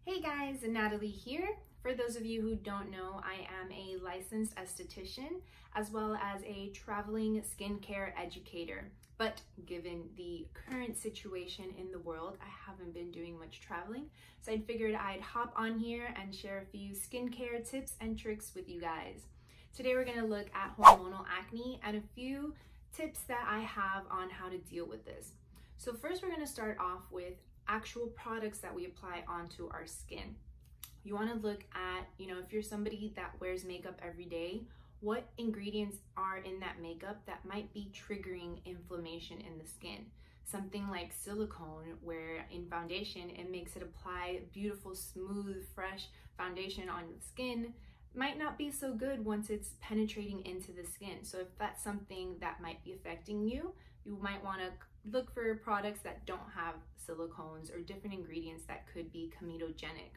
Hey guys, Natalie here. For those of you who don't know, I am a licensed esthetician as well as a traveling skincare educator. But given the current situation in the world, I haven't been doing much traveling. So I figured I'd hop on here and share a few skincare tips and tricks with you guys. Today we're going to look at hormonal acne and a few tips that I have on how to deal with this. So first we're going to start off with actual products that we apply onto our skin. You want to look at, if you're somebody that wears makeup every day, what ingredients are in that makeup that might be triggering inflammation in the skin. Something like silicone, where in foundation it makes it apply beautiful, smooth, fresh foundation on the skin, might not be so good once it's penetrating into the skin. So if that's something that might be affecting you, you might want to look for products that don't have silicones or different ingredients that could be comedogenic.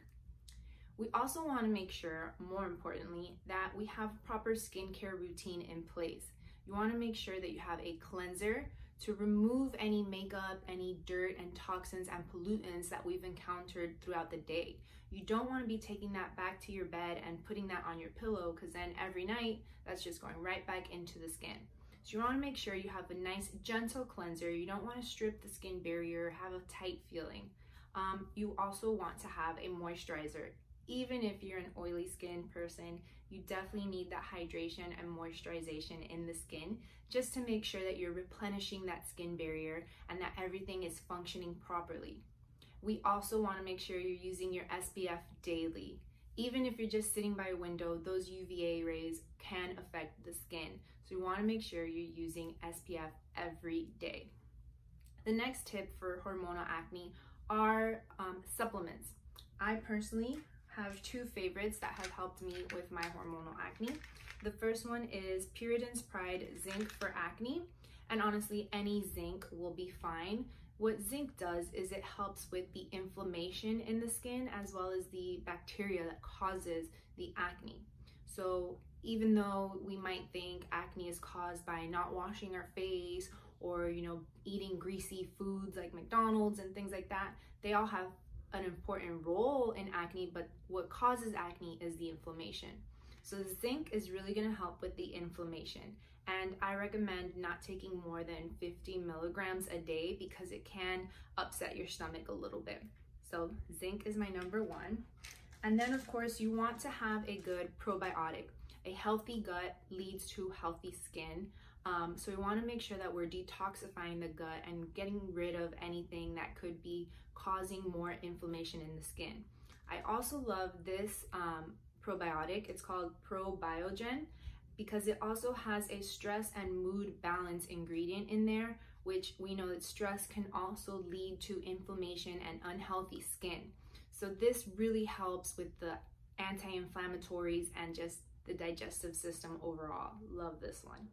We also want to make sure, more importantly, that we have proper skincare routine in place. You want to make sure that you have a cleanser to remove any makeup, any dirt and toxins and pollutants that we've encountered throughout the day. You don't want to be taking that back to your bed and putting that on your pillow, because then every night that's just going right back into the skin. So you want to make sure you have a nice gentle cleanser. You don't want to strip the skin barrier, have a tight feeling. You also want to have a moisturizer. Even if you're an oily skin person, you definitely need that hydration and moisturization in the skin just to make sure that you're replenishing that skin barrier and that everything is functioning properly. We also want to make sure you're using your SPF daily. Even if you're just sitting by a window, those UVA rays can affect the skin. So you want to make sure you're using SPF every day. The next tip for hormonal acne are supplements. I personally have two favorites that have helped me with my hormonal acne. The first one is Puritan's Pride Zinc for Acne, and honestly any zinc will be fine. What zinc does is it helps with the inflammation in the skin as well as the bacteria that causes the acne. So even though we might think acne is caused by not washing our face or eating greasy foods like McDonald's and things like that, they all have an important role in acne, but what causes acne is the inflammation. So the zinc is really going to help with the inflammation, and I recommend not taking more than 50 milligrams a day because it can upset your stomach a little bit. So zinc is my number one. And then of course you want to have a good probiotic. A healthy gut leads to healthy skin. So we want to make sure that we're detoxifying the gut and getting rid of anything that could be causing more inflammation in the skin. I also love this probiotic. It's called Probiogen because it also has a stress and mood balance ingredient in there, which we know that stress can also lead to inflammation and unhealthy skin. So this really helps with the anti-inflammatories and just the digestive system overall. Love this one.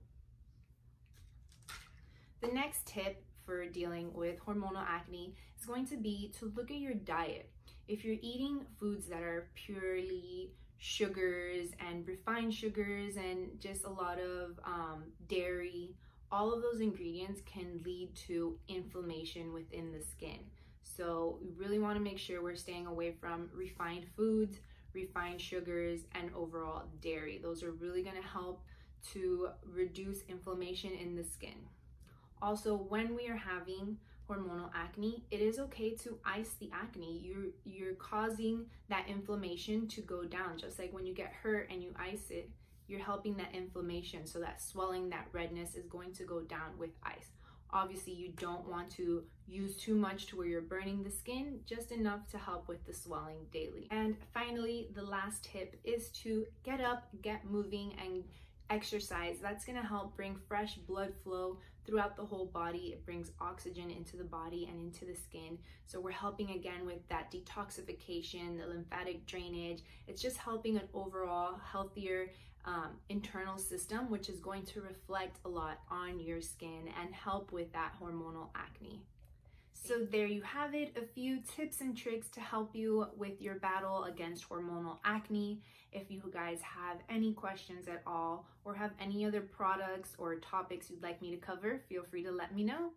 The next tip for dealing with hormonal acne is going to be to look at your diet. If you're eating foods that are purely sugars and refined sugars and just a lot of dairy, all of those ingredients can lead to inflammation within the skin. So we really want to make sure we're staying away from refined foods, refined sugars, and overall dairy. Those are really going to help to reduce inflammation in the skin. Also, when we are having hormonal acne, it is okay to ice the acne. You're causing that inflammation to go down. Just like when you get hurt and you ice it, you're helping that inflammation. So that swelling, that redness is going to go down with ice. Obviously, you don't want to use too much to where you're burning the skin, just enough to help with the swelling daily. And finally, the last tip is to get up, get moving, and exercise. That's going to help bring fresh blood flow throughout the whole body. It brings oxygen into the body and into the skin. So we're helping again with that detoxification, the lymphatic drainage. It's just helping an overall healthier internal system, which is going to reflect a lot on your skin and help with that hormonal acne. So there you have it, a few tips and tricks to help you with your battle against hormonal acne. If you guys have any questions at all or have any other products or topics you'd like me to cover, feel free to let me know.